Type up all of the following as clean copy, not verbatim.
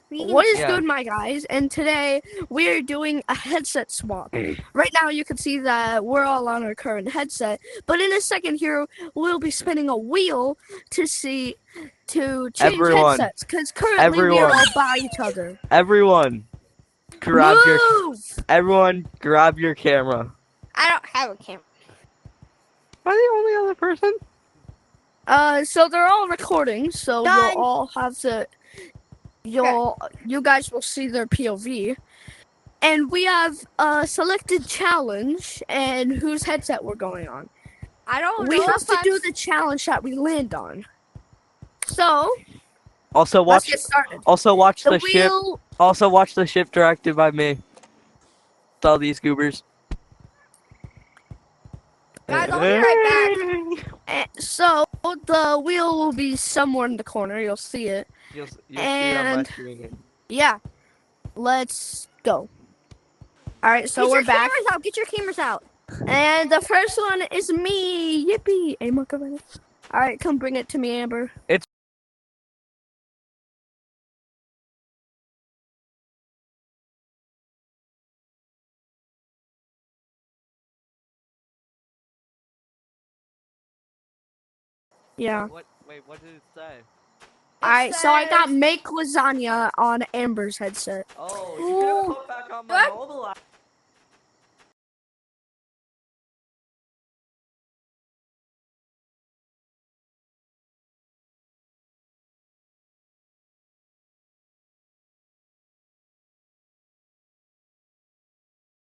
What is Yeah. good, my guys? And today we are doing a headset swap. Right now, you can see that we're all on our current headset, but in a second here, we'll be spinning a wheel to change Everyone. headsets. Because currently we are all by each other. Everyone, grab Move! everyone grab your camera. I don't have a camera. Am I the only other person? So they're all recording. So Done. you'll all have to. You guys will see their POV. And we have a selected challenge and whose headset we're going on. I don't We know. have to do the challenge that we land on. So Also let's watch get started. also watch The the ship. wheel. Also watch the ship directed by me. It's all these goobers. Guys, I'll be right back. So the wheel will be somewhere in the corner. You'll see it. You'll see it on my And screen. yeah, let's go. All right, so Get we're your back. cameras out. Get your cameras out. And the first one is me. Yippee! Hey, Macarena. All right, come bring it to me, Amber. Yeah. Wait, what did it say? All right, so I got says- make lasagna on Amber's headset. Oh, you could've put back on my mobile app.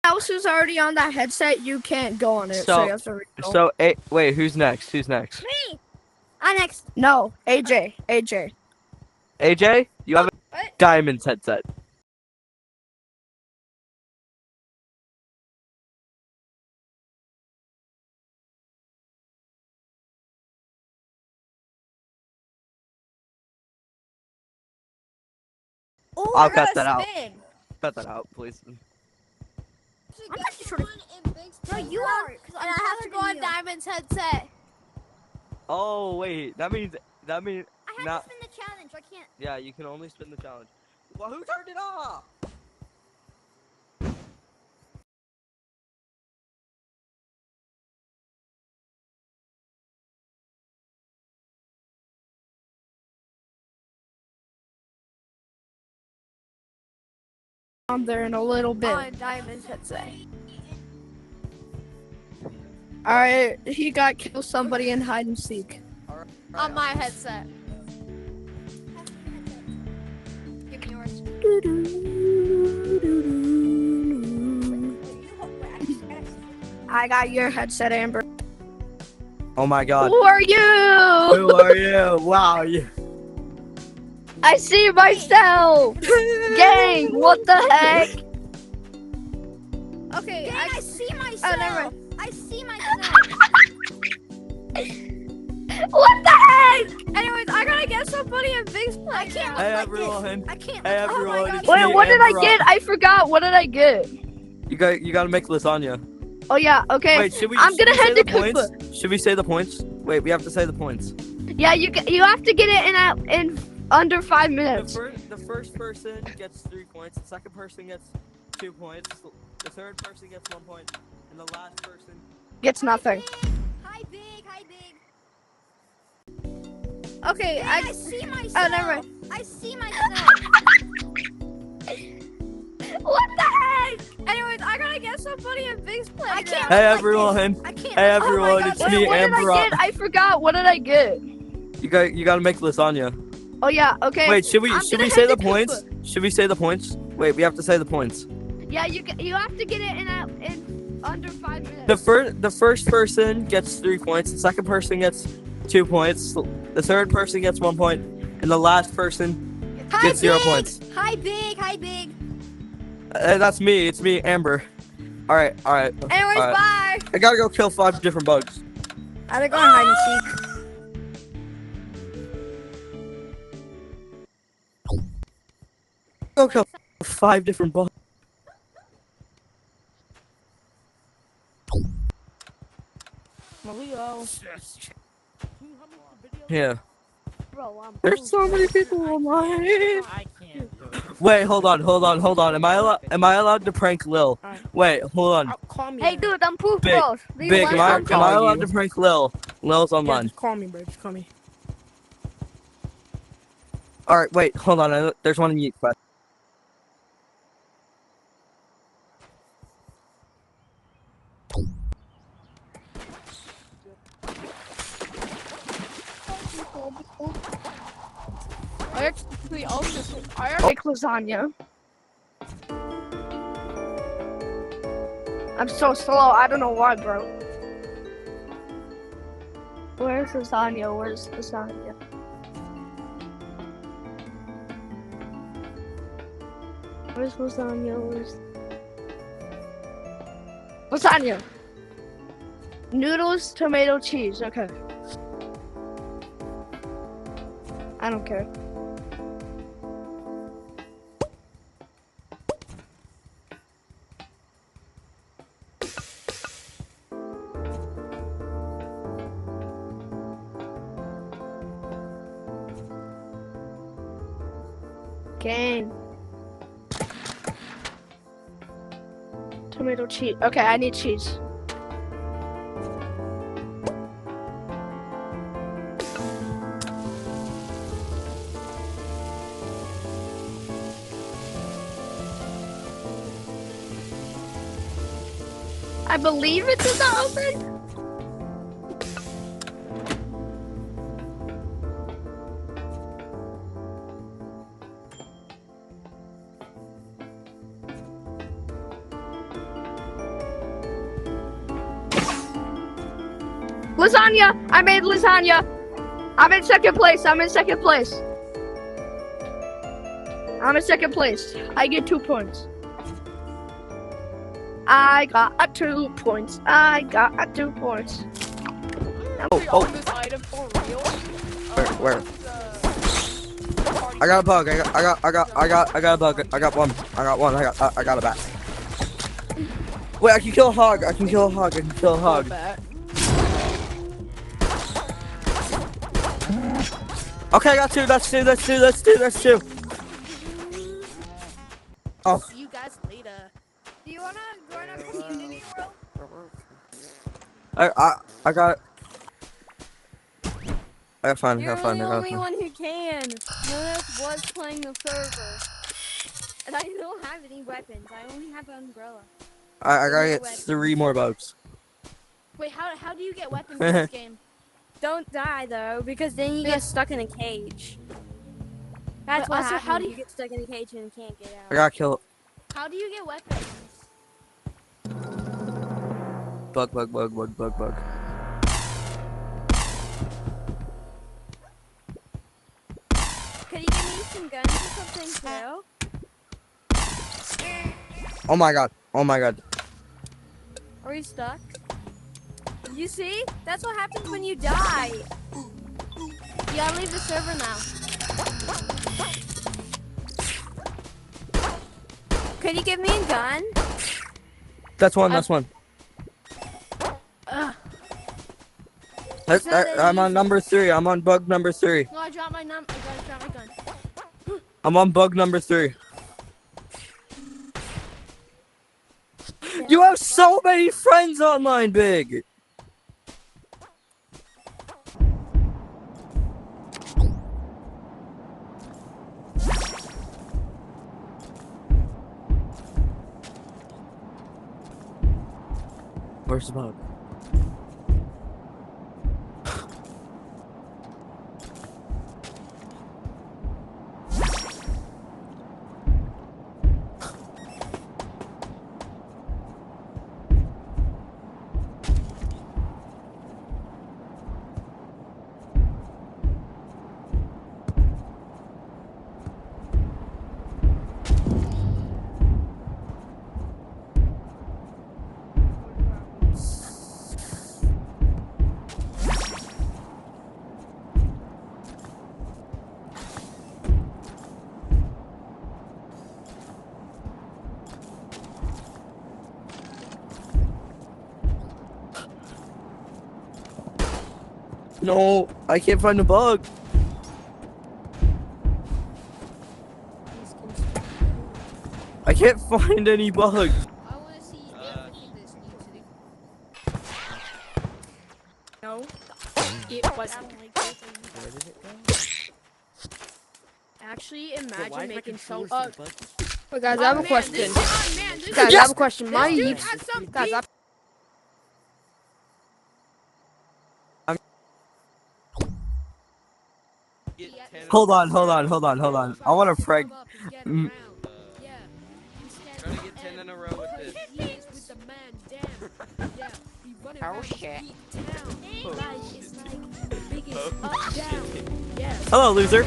Else who's already on that headset, you can't go on it. So you have to So, wait, who's next? Who's next? Me. I'm next. No, AJ. AJ, you have a What? Diamond's headset. Oh, I'll I got cut that out. spin. Cut that out, please. I'm actually sort of. No, you are. And I have to go on Diamond's headset. Oh wait, that means I have Not- to spin the challenge. I can't. yeah, you can only spin the challenge. Well, who turned it off? on there in a little bit. On Diamond's headset. All right, he got kill somebody in hide and seek. On my headset. Give me yours. I got your headset, Amber. Oh my God. Who are you? Who are you? Wow. I see myself. Gang, what the heck? Okay, Dang, I see myself. Oh, never mind. I see myself. What the heck? Anyways, I gotta get somebody in Big's place. I can't look Hey like everyone. this. I can't. Hey look- everyone. Oh my It's God. Wait, me, what did I Amber. get? I forgot. What did I get? You gotta make lasagna. Oh yeah, okay. Wait, should we? I'm should gonna we say head the to points? Koopa. Should we say the points? Wait, we have to say the points. Yeah, you have to get it in under 5 minutes. The first person gets 3 points. The second person gets 2 points. The third person gets 1 point, and the last person. Gets nothing. Hi, Big. Hi, Big. Okay, I see myself. Oh, never mind. I see myself. What the heck? Anyways, I gotta get somebody in Big's place. I can't. Hey look like everyone. this. I can't. Hey look- everyone, Oh my it's God. me, Wait, what did Amber. I get? I forgot. What did I get? You gotta make lasagna. Oh yeah, okay. Wait, should we I'm gonna say head the to points? Koopa. Should we say the points? Wait, we have to say the points. Yeah, you have to get it in under 5 minutes. The first person gets 3 points. The second person gets 2 points. The third person gets 1 point, and the last person Hi, gets 0 Big. points. Hi, Big. Hi, Big. That's me. It's me, Amber. All right. Anyways, Alright. bye. I gotta go kill 5 different bugs. I gotta go on hide and seek. Go kill 5 different bugs. Yeah. Bro, There's so many people online. I can't do it. Wait, hold on. Am I allowed to prank Lil? Alright. Wait, hold on. Call me. Hey, dude, I'm Poof Big, Bros. Do you Big, want am some? I allowed to prank Lil? Lil's Yeah, online. just call me, bro. Just call me. Alright, wait, hold on. There's one in Yeet Quest. I actually also Make lasagna. I'm so slow. I don't know why, bro. Where's lasagna? Where's lasagna? Where's lasagna? Where's lasagna? Noodles, tomato, cheese. Okay. I don't care. Game. Tomato cheese. Okay, I need cheese. I believe it's in the oven. Lasagna! I made lasagna! I'm in second place. I'm in second place. I get 2 points. I got 2 points. Oh, on this item for real. where? I got a bug. I got a bug. I got one. I got a bat. Wait, I can kill a hog. Okay, I got 2. That's two. Oh. See you guys later. Do you wanna join our community world? I got. I got fun. You're the only one who can. Jonas was playing the server. And I don't have any weapons. I only have an umbrella. I gotta get 3 more bugs. Wait, how do you get weapons in this game? Don't die though, because then you get stuck in a cage. That's what happens. How do you get stuck in a cage and can't get out? I gotta kill it. How do you get weapons? Bug. Could you give me some guns or something too? Oh my god. Are we stuck? You see? That's what happens when you die. You gotta leave the server now. Could you give me a gun? That's one. I'm on number 3. I'm on bug number 3. No, I dropped my I gotta drop my gun. I'm on bug number 3. You have so many friends online, Big. Where's the bug? No, I can't find the bug. can't find any bugs. I want to see everything this needs to do. No, it wasn't like this. Where did it go? Actually, imagine why is my making so. controller so buggy? Wait, guys, I have a question. Guys, I Yes! have a question. My dude Yeeps. has some Guys, Hold on. I want to prank. Yeah. Trying to get 10 in a row with this. Oh shit. Hello, loser.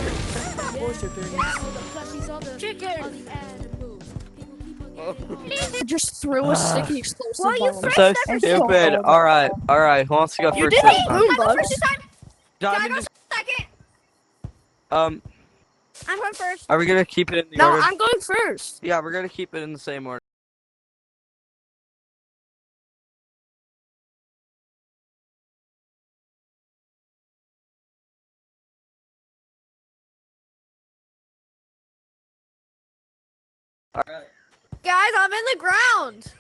Chicken. Just threw a sticky explosive bomb. I'm so stupid. All right. Who wants to go You first did this it, time? Boombugs. Diamond just, Second. um, I'm going first. are we gonna keep it in the No, order? I'm going first. Yeah, we're gonna keep it in the same order. All right. Guys, I'm in the ground.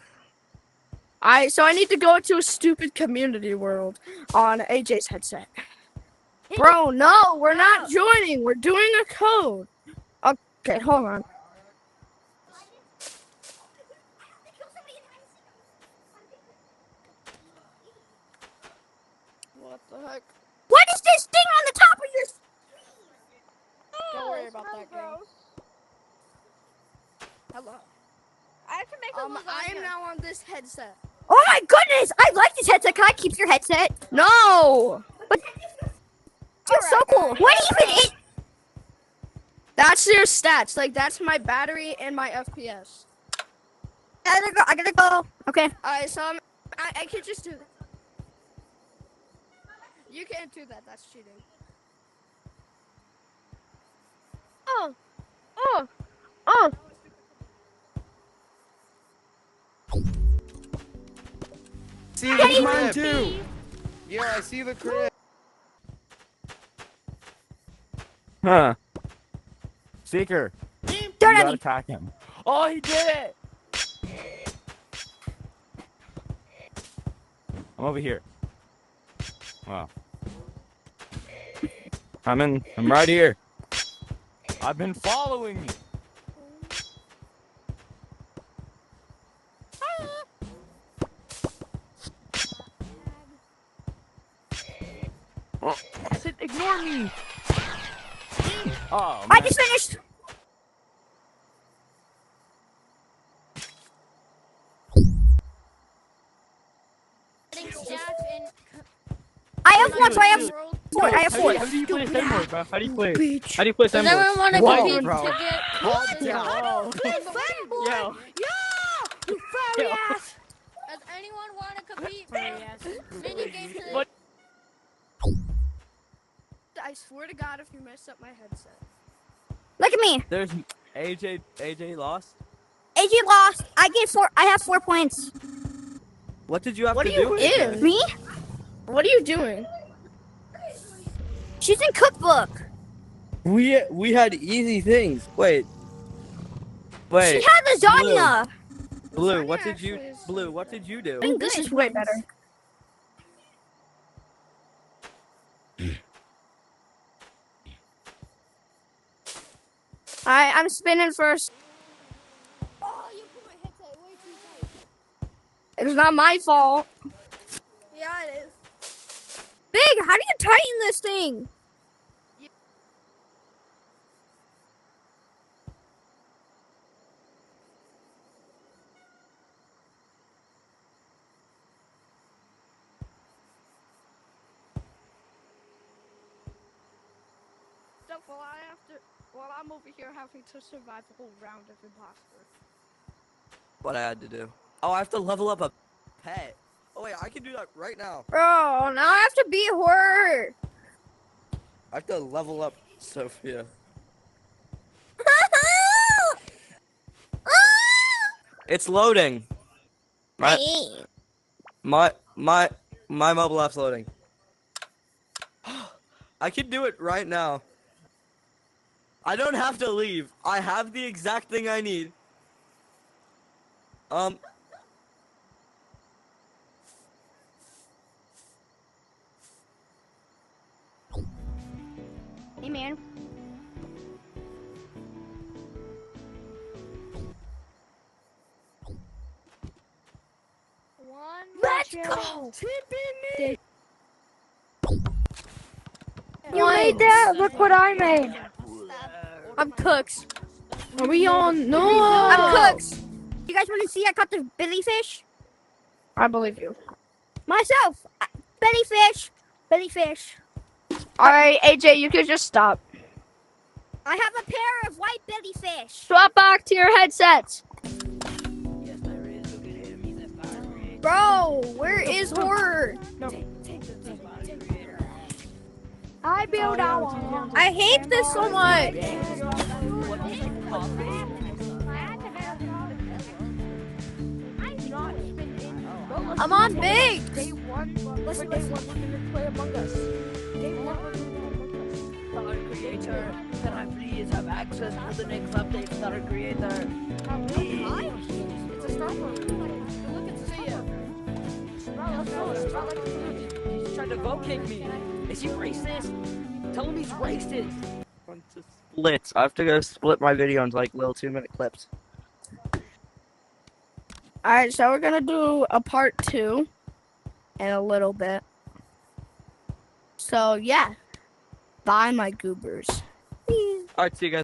So I need to go to a stupid community world on AJ's headset. Bro, no, we're not joining. We're doing a code. Okay, hold on. What the heck? What is this thing on the top of your? Don't worry about that, girl. Hello. I have to make a I am now on this headset. Oh my goodness! I like this headset. Can I keep your headset? No. It's so cool. What even is? That's your stats. Like that's my battery and my FPS. I gotta go. Okay. Alright, so I can just do that. You can't do that. That's cheating. Oh. See the mine too. Yeah, I see the crib. Huh. Seeker. Don't You at gotta me. attack him. Oh, he did it! I'm over here. Wow. I'm right here. I've been following you. Oh, I said ignore me. Oh, man. I just finished. I have one, so I have four. I have four. How do you play Stem Wars, bro? How do you play? Bitch. How do you play Stem Does Wars? everyone want to Whoa, compete bro. to get Yo. Yo. you furry ass? Does anyone want to compete for mini games? What? I swear to God, if you mess up my headset. Look at me. There's AJ lost. AJ lost. I get four. I have 4 points. What did you have What to are you do? in? AJ? Me? What are you doing? She's in cookbook. We had easy things. Wait. She had lasagna. Blue, Lasagna what did you actually is- Blue, what did you do? Doing This good. is way better. I'm spinning first. Oh, you put my headset way too tight. It's not my fault. Yeah, it is. Big, how do you tighten this thing? Stuff while I'm over here having to survive the whole round of imposter. What I had to do. Oh, I have to level up a pet. Oh wait, I can do that right now. Bro, now I have to beat her. I have to level up Sophia. It's loading. My mobile app's loading. I can do it right now. I don't have to leave. I have the exact thing I need. Hey, man. Let's go. You made that? Look what I made. I'm Cooks. Are we on? No. I'm Cooks. You guys want to see I caught the belly fish? I believe you. Myself. Belly fish. Belly fish. All right, AJ, you could just stop. I have a pair of white belly fish. Swap back to your headsets. Bro, where is horror? I build our one. I hate this so much. I'm on big. Listen, play Among Us. Star Creator, can I please have access to the next update, Star Creator? It's a Star Wars. Look at Sia. He's trying to vote kick me. Is he racist? Tell him he's racist. Splits. I have to go split my video into like little 2-minute clips. All right, so we're gonna do a part 2 in a little bit. So yeah, bye, my goobers. Alright, see you guys.